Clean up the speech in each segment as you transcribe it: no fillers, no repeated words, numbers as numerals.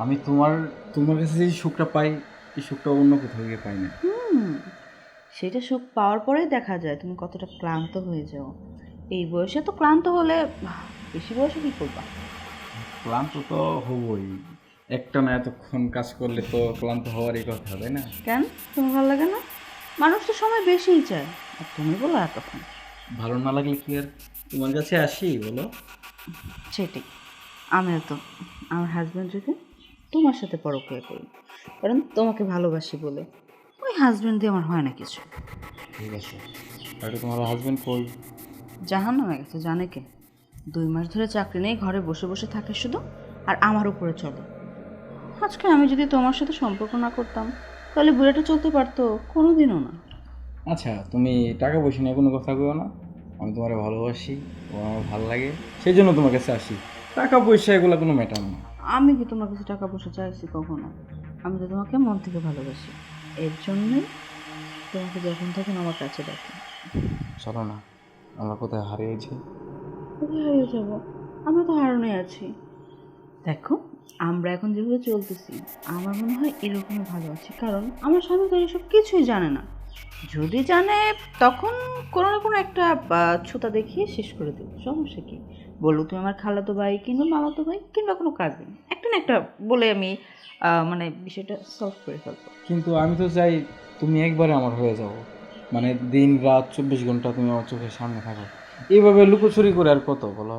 আমি তোমার কাছে যে সুখটা পাই, এই সুখটা অন্য কোথাও গিয়ে পাই না। সেটা সুখ পাওয়ার পরেই দেখা যায় তুমি কতটা ক্লান্ত হয়ে যাও। এই বয়সে তো ক্লান্ত হলে বেশি বয়সে কি করবা? ক্লান্ত তো হবই, একটা না এতক্ষণ কাজ করলে তো ক্লান্ত হওয়ারই কথা, তাই না? কেন, তোমার ভালো লাগে না? মানুষ তো সময় বেশিই চায়, আর তুমি বলো এতক্ষণ। ভালো না লাগলে কি আর তোমার কাছে আসি বলো? সেটাই, আমিও তো আমার হাজব্যান্ড যদি তোমার সাথে পরকীয়া করি, কারণ তোমাকে ভালোবাসি বলে। ওই হাজব্যান্ড দিয়ে আমার হয় না কিছু। ঠিক আছে, আর তোমার হাজবেন্ড কই? জাহান্নামে গেছে, জানে কে? 2 মাস ধরে চাকরি নেই, ঘরে বসে বসে থাকে শুধু, আর আমার উপরে চলে। আজকে আমি যদি তোমার সাথে সম্পর্ক না করতাম, তাহলে বুড়াটা চলতে পারতো? কোনোদিনও না। আচ্ছা, তুমি টাকা পয়সা নিয়ে কোনো কথা কইও না। আমি তোমার ভালোবাসি, তোমার আমার ভালো লাগে, সেই জন্য তোমার কাছে আসি। টাকা পয়সা এগুলো কোনো ম্যাটার না। আমি কি তোমার কাছে টাকা পয়সা চাইছি কখনো? আমি তো তোমাকে মন থেকে ভালোবাসি, এর জন্যই তোমাকে যখন তখন আমার কাছে ডাকি। চলো না, আমরা কোথায় হারিয়েছি। কোথায় হারিয়ে যাবো? আমরা তো হারানোই আছি। দেখো, আমরা এখন যেভাবে চলতেছি, আমার মনে হয় এরকমই ভালো আছি, কারণ আমার স্বামী তো এসব কিছুই জানে না। যদি জানে, তখন কোনো না কোনো একটা ছুতা দেখিয়ে শেষ করে দেবো। সমস্যা কি? বলবো তুমি আমার খালাতো ভাই কিংবা মামাতো ভাই কিংবা কোনো কাজিন, একটা না একটা বলে আমি মানে বিষয়টা সলভ করে ফেলবো। কিন্তু আমি তো চাই তুমি একবারে আমার হয়ে যাও, মানে দিন রাত 24 ঘন্টা তুমি আমার চোখের সামনে থাকো। এইভাবে লুকোচুরি করে আর কত বলো?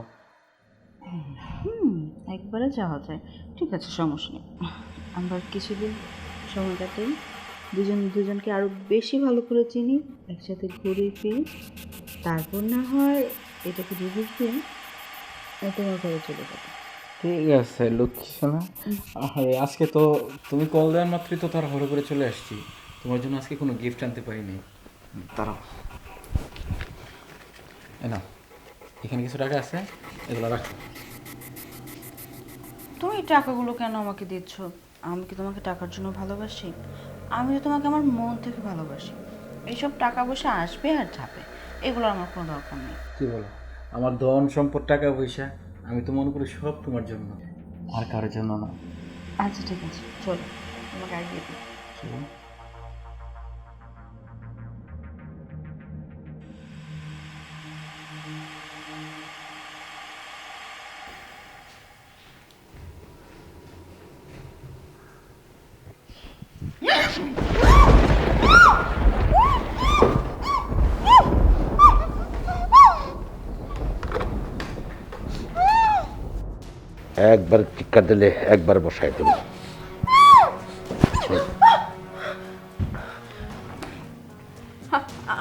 হুম, একবারে যাওয়া যায়। ঠিক আছে, সমস্যা নেই। আমরা কিছুদিন সময় কাটাই, দুজন দুজনকে আরো বেশি ভালো করে চিনি, একসাথে ঘুরে ফিরি, তারপর না হয় এটাকে ডিভোর্স দিয়ে তোমার ঘরে চলে যাবো। ঠিক আছে লক্ষ্মী সোনা। আরে আজকে তো তুমি কল দেওয়ার মাত্রই তো তার হরে করে চলে আসছি। তোমার জন্য আজকে কোনো গিফট আনতে পারিনি। দাঁড়াও, এ নাও, এখানে কিছু টাকা আছে, এগুলো রাখো। তুমি এই টাকাগুলো কেন আমাকে দিচ্ছ? আমি কি তোমাকে টাকার জন্য ভালোবাসি? আমি তো তোমাকে আমার মন থেকে ভালোবাসি। এইসব টাকা পয়সা আসবে আর যাবে, এগুলোর আমার কোনো দরকার নেই। কি বলো? আমার ধন সম্পদ টাকা পয়সা আমি তো মনে করি সব তোমার জন্য, আর কারোর জন্য না। আচ্ছা ঠিক আছে, চলো তোমাকে আগে দিই। চলো। একবার চিৎকার দিলে একবার বসাই দেব।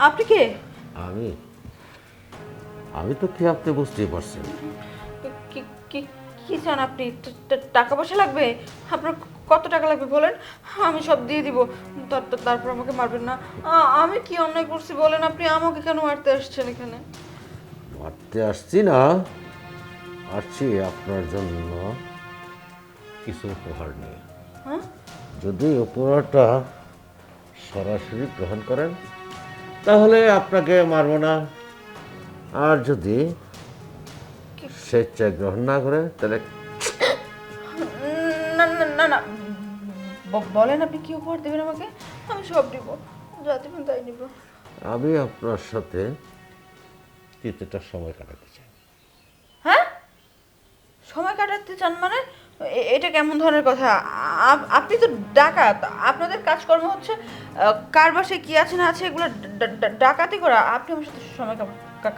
আপনি কে? আমি আমি তো কি আপনি বুঝতেই পারছেন। কি কি কি চান আপনি? টাকা পয়সা লাগবে? আপনার কত টাকা লাগবে বলেন, আমি সব দিয়ে দিব। তারপর আমাকে মারবেন না। আমি কি অন্যায় করছি বলেন? আপনি আমাকে কেন মারতে আসছেন এখানে? মারতে আসছি না, আসছি আপনার জন্য কিছু উপহার নিয়ে। হ্যাঁ? যদি উপহারটা সরাসরি গ্রহণ করেন তাহলে আপনাকে মারব না, আর যদি স্বেচ্ছায় গ্রহণ না করে তাহলে না না না না, বলেন আপনি কি উপহার দেবেন আমাকে? আমি সব দিব, যা দেবেন তাই নিব। আমি আপনার সাথে কিছুটা সময় কাটাতে চাই। হ্যাঁ? সময় কাটাতে চান মানে? এটা কেমন ধরনের কথা? আপনি তো ডাকাত। আপনাদের কাজকর্ম হচ্ছে কার বাসায় কি আছে না আছে এগুলো ডাকাতি করা। আপনি আমার সাথে সময়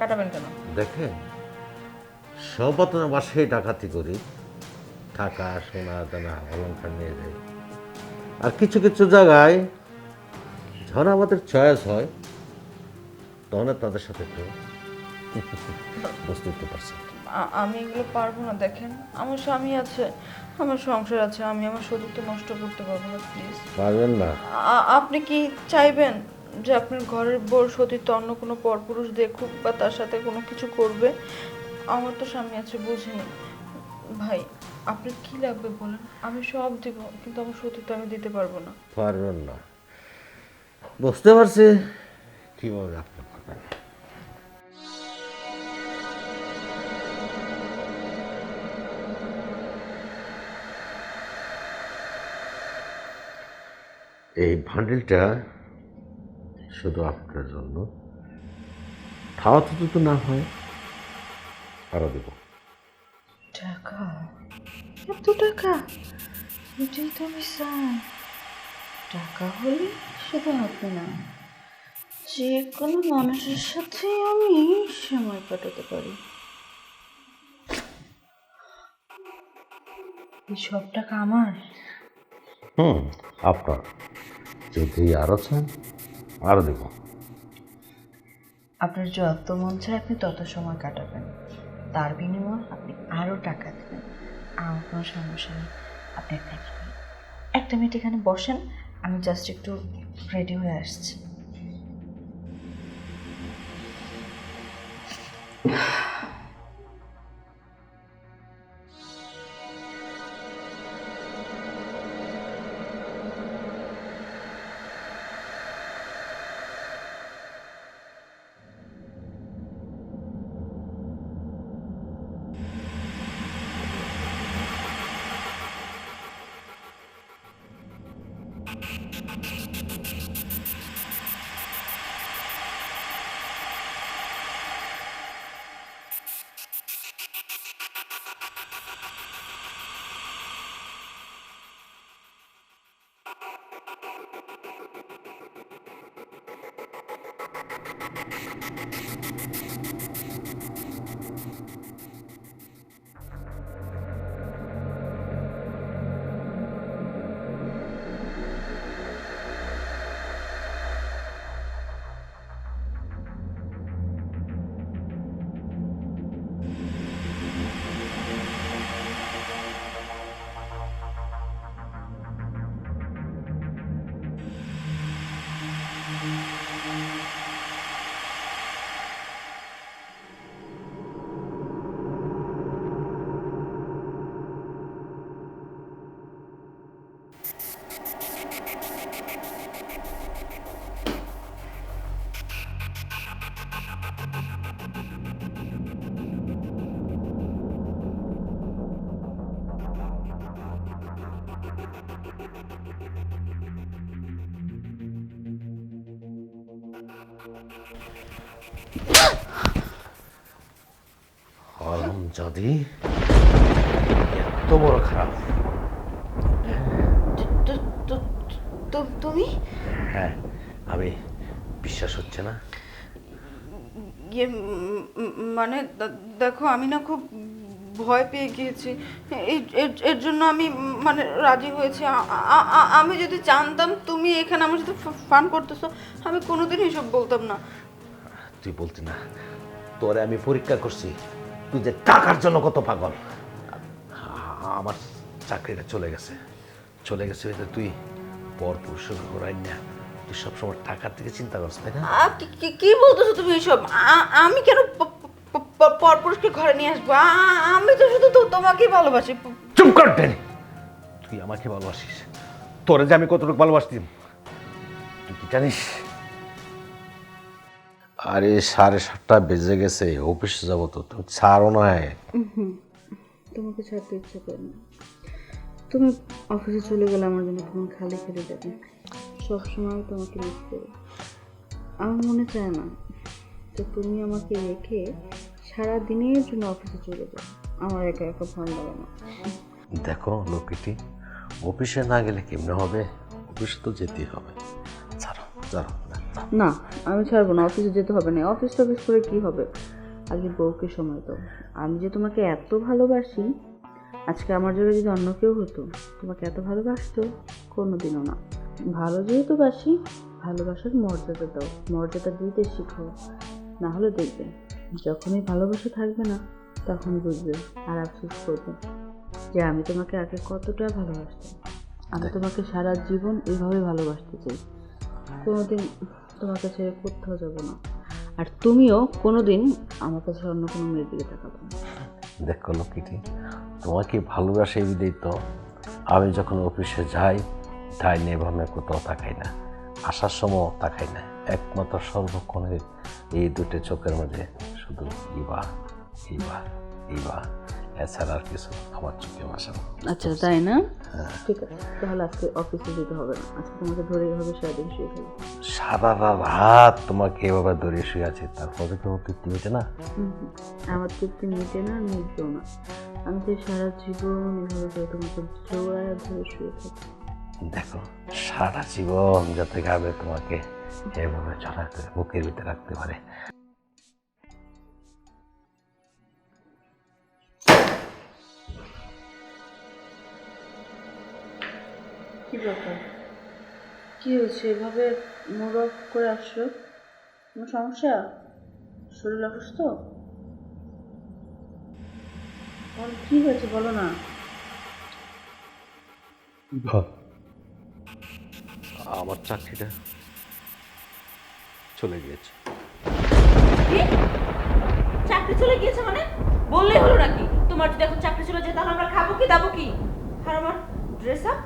কাটাবেন কেন? দেখেন, সব আপনার বাসায় ডাকাতি করি, টাকা সোনা দানা অলঙ্কার নিয়ে যাই। আর কিছু কিছু জায়গায় যখন আমাদের চয়েস হয় তখন তাদের সাথে একটু বুঝতে পারছেন। আমি এগুলো পারবো না। দেখেন, আমার স্বামী আছে, আমার সংসার আছে, আমি আমার সতীত্ব নষ্ট করতে পারবো না, প্লিজ। পারবেন না? আপনি কি চাইবেন যে আপনার ঘরের বউর সতীত্ব অন্য কোনো পরপুরুষ দেখুক বা তার সাথে কোনো কিছু করবে? আমার তো স্বামী আছে, বুঝেন ভাই। আপনার কি লাগবে বলেন, আমি সব দিব, কিন্তু আমার সতীত্ব আমি দিতে পারবো না। পারবেন না, বুঝতে পারছি কিভাবে আপনি পারবেন। এই ভান্ডেলটা শুধু আপনার জন্য, খাওয়াতে যদি না হয় আরো দেব। টাকা? এত টাকা? এটাই তো আমি চাই। টাকা হলে শুধু আপনি না, যে কোনো মানুষের সাথে আমি সময় কাটাতে পারি। এই সব টাকা আমার? আপনার যদি আরো চান আরো দেব। আপনার যত মন চায় আপনি তত সময় কাটাবেন, তার বিনিময়ে আপনি আরও টাকা দেবেন। আমার কোনো সমস্যা নেই, আপনি একটা মিনিট এখানে বসেন, আমি জাস্ট একটু রেডি হয়ে আসছি। যদি এত বড় খারাপ। তুমি? হ্যাঁ, আমি বিশ্বাস হচ্ছে না। ইয়ে মানে দেখো, আমি না খুব ভয় পেয়ে গিয়েছি, এর জন্য আমি মানে রাজি হয়েছি। আমি যদি জানতাম তুমি এখানে আমার সাথে ফান করতেছো, আমি কোনোদিন এসব বলতাম না। তুই বলতি না তোরে আমি পরীক্ষা করছি তুই যে টাকার জন্য কত পাগল। আমার চাকরিটা চলে গেছে তুই পর পুরুষের ঘোরাই না, তুই সবসময় টাকার দিকে চিন্তা করছ, তাই না? কি বলতেছো তুমি এসব? আমি কেন পরপুরুষকে ঘরে নিয়ে আসবো? আমি তো শুধু তোমাকেই ভালোবাসি। চুপ কর ড্যানি, তুই আমাকে ভালোবাসিস, তোরে যে আমি কতটুকু ভালোবাসতাম তুই কি জানিস? আরে 7:30 বেজে গেছে, অফিসে যাবো তো, তুমি ছাড়ো না। তোমাকে ছাড়তে ইচ্ছে করে না। তুমি অফিসে চলে গেলে আমার জন্য তোমার খালি খালি যাবে, সবসময় তোমাকে মিস করি। আমার মনে চায় না তো তুমি আমাকে রেখে সারা দিনের জন্য অফিসে চলে যাও। আমার একা একা ভালো লাগে না। দেখো লোকিটি, অফিসে না গেলে কেমনে হবে? অফিসে তো যেতেই হবে। ছাড়ো ছাড়ো না। না, আমি ছাড়বো না, অফিসে যেতে হবে না। অফিস টফিস করে কী হবে? আগে বউকে সময় দাও। আমি যে তোমাকে এত ভালোবাসি, আজকে আমার জায়গায় যদি অন্য কেউ হতো তোমাকে এত ভালোবাসতো? কোনোদিনও না। ভালো যেহেতু বাসি, ভালোবাসার মর্যাদা দাও, মর্যাদা দিতে শিখো। না হলে দেখবে যখনই ভালোবাসা থাকবে না, তখন বুঝবে আর আফসোস করবে যে আমি তোমাকে আগে কতটা ভালোবাসতাম। আমি তোমাকে সারা জীবন এইভাবে ভালোবাসতে চাই। কোনোদিন তোমার কাছে কোথাও যাব না, আর তুমিও কোনোদিন আমার কাছে অন্য কোনো মেয়ের দিকে তাকাবে না। দেখো লোকিটি, তোমাকে ভালোবাসে বিদেই তো আমি যখন অফিসে যাই ডাইনে বামে কোথাও তাকাই না, আসার সময় তাকাই না। একমাত্র সর্বক্ষণে এই দুটো চোখের মধ্যে শুধু ইবা ইবা ইবা, এছাড়া আর কিছু আমার চোখে ভাসে না। আচ্ছা, তাই না? ঠিক আছে, তাহলে আজকে অফিসে যেতে হবে না। আজকে তোমাকে ধরে এভাবে সারাদিন শুয়ে থাকবে। সারা রাত তোমাকে এভাবে ধরে শুয়ে আছে, তারপরে তো তৃপ্তি মিটে না। আমার তৃপ্তি মিটে না, মিটবেও না। আমি তো সারা জীবন এভাবে করে তোমাকে জোড়ায় ধরে শুয়ে থাকি। দেখো, সারা জীবন যাতে গাবে তোমাকে এভাবে চড়াতে বুকের ভিতরে রাখতে পারে। কি ব্যাপার? কি হয়েছে এভাবে মুড অফ করে আসছো? কোনো সমস্যা? শরীর অসুস্থ? কি হয়েছে বলো না। আমার চাকরিটা চলে গিয়েছে। কি? চাকরি চলে গিয়েছে মানে? বললেই হলো নাকি? তোমার যদি এখন চাকরি চলে যায় তাহলে আমরা খাবো কি দাবো কি? আর আমার ড্রেস আপ,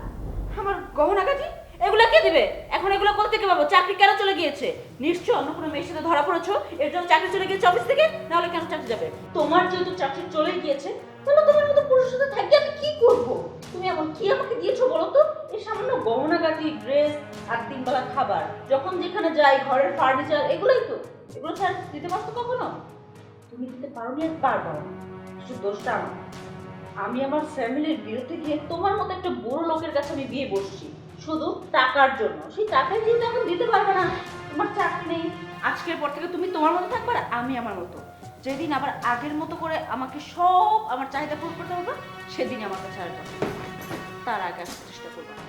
আমার গহনাগাটি, এগুলো কে দিবে? এখন এগুলো কোথা থেকে পাবো? চাকরি কেন চলে গিয়েছে? নিশ্চয় অন্য কোনো মেয়ের সাথে ধরা পড়েছো, এর জন্য চাকরি চলে গিয়েছে অফিস থেকে। নাহলে কেন চাকরি যাবে? তোমার যেহেতু চাকরি চলে গিয়েছে, তাহলে তোমার মতো পুরুষের সাথে থাকি আমি কি করব? তুমি এমন কি আমাকে দিয়েছো বলো তো? এই সামান্য গহনাগাটি, ড্রেস আর 3 বেলা খাবার, যখন যেখানে যাই ঘরের ফার্নিচার, এগুলোই তো। এগুলো ছাড়া দিতে পারতো কখনো? তুমি দিতে পারোনি আর পারবা না। শুধু দোষটা আমার। আমি আমার ফ্যামিলির বিরুদ্ধে গিয়ে তোমার মতো একটা বুড়ো লোকের কাছে আমি বিয়ে বসছি শুধু টাকার জন্য। সেই টাকাই যেহেতু এখন দিতে পারবে না, তোমার চাকরি নেই, আজকের পর থেকে তুমি তোমার মতো থাকবে আর আমি আমার মতো। যেদিন আবার আগের মতো করে আমাকে সব আমার চাহিদা পূরণ করতে হবে, সেদিনই আমার কাছে আসবে। তার আগে আসার চেষ্টা করবো না।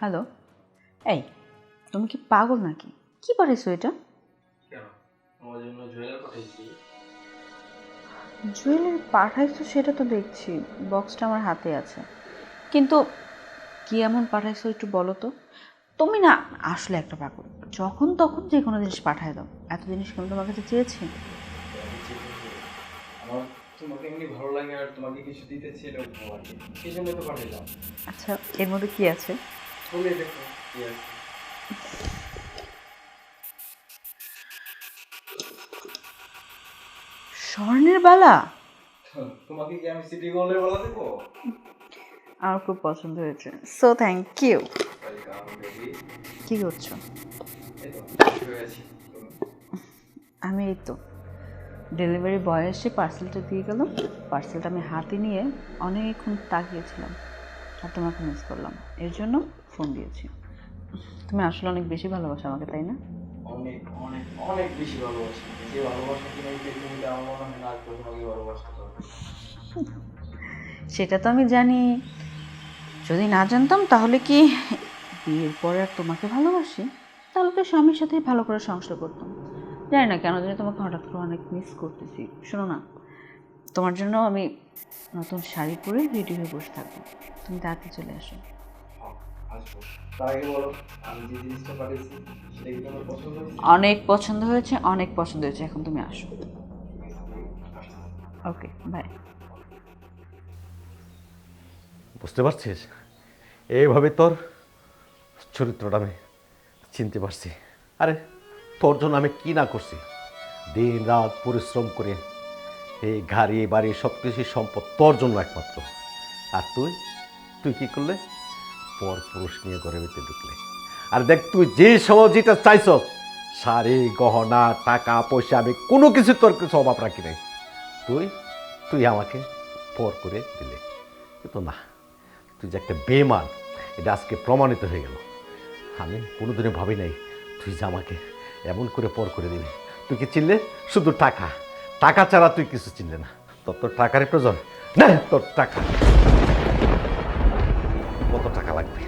হ্যালো, এই তুমি কি পাগল নাকি? কি পাঠাইছো এটা? কেন, আমার জন্য জুয়েলার পাঠাইছি। জুয়েলারি পাঠাইছো সেটা তো দেখছি, বক্সটা আমার হাতে আছে, কিন্তু কি এমন পাঠাইছো একটু বলো তো। তুমি না আসলে একটা পাগল, যখন তখন যে কোনো জিনিস পাঠায় দাও। এত জিনিস কেন তোমার কাছে চেয়েছি? আমার তোমাকে এমনি ভালো লাগে আর তোমাকে কিছু দিতে ছিল আর কি, সেই জন্য তো পাঠাইলাম। আচ্ছা, এর মধ্যে কি আছে? খুলে দেখো কি আছে। স্বর্ণের বালা? তোমাকে কি আমি সিটি গোল্ডের বলা দেবো? আমার খুব পছন্দ হয়েছে, so thank you. Welcome baby. কি করছো? এই তো শুয়ে আছি। আমি এই তো ডেলিভারি বয় এসে পার্সেলটা দিয়ে গেল। পার্সেলটা আমি হাতে নিয়ে অনেকক্ষণ তাকিয়েছিলাম আর তোমাকে মিস করলাম, এর জন্য ফোন দিয়েছি। তুমি আসলে অনেক বেশি ভালোবাসো আমাকে, তাই না? অনেক অনেক অনেক বেশি ভালোবাসি। যে ভালোবাসা কিনা এই পৃথিবীতে আমার মনে হয় না আর কখনো আমি ভালোবাসতে পারবো। সেটা তো আমি জানি। যদি না জানতাম তাহলে কি বিয়ের পরে আর তোমাকে ভালোবাসি? তাহলে তো স্বামীর সাথেই ভালো করে সংসার করতাম। জানি না কেন জানি তোমাকে হঠাৎ করে অনেক মিস করতেছি। শোনো না, তোমার জন্য আমি নতুন শাড়ি পরে রেডি হয়ে বসে থাকবো, তুমি তাড়াতাড়ি চলে আসো। আসবো। তার আগে বলো, আমি যে জিনিসটা পাঠিয়েছি সেটা কি তোমার পছন্দ হয়েছে? অনেক পছন্দ হয়েছে, অনেক পছন্দ হয়েছে। এখন তুমি আসো। ওকে, বাই। বুঝতে পারছিস, এইভাবে তোর চরিত্রটা আমি চিনতে পারছি। আরে তোর জন্য আমি কি না করছি, দিন রাত পরিশ্রম করে এই গাড়ি বাড়ি সব কিছুই সম্পদ তোর জন্য একমাত্র। আর তুই তুই কি করলে? পর পুরুষ নিয়ে ঘরের ভিতরে ঢুকলে। আর দেখ, তুই যে সময় যেটা চাইছ, শাড়ি গহনা টাকা পয়সা, আমি কোনো কিছু তোর কিছু অভাব রাখি নাই। তুই তুই আমাকে পর করে দিলে, কিন্তু না, তুই যে একটা বেমান এটা আজকে প্রমাণিত হয়ে গেল। আমি কোনোদিনও ভাবি নাই তুই যে আমাকে এমন করে পর করে দিবি। তুই কি চিনলে শুধু টাকা, টাকা ছাড়া তুই কিছু চিনলে না। তোর টাকারই প্রয়োজন, না তোর টাকা, কত টাকা লাগবে?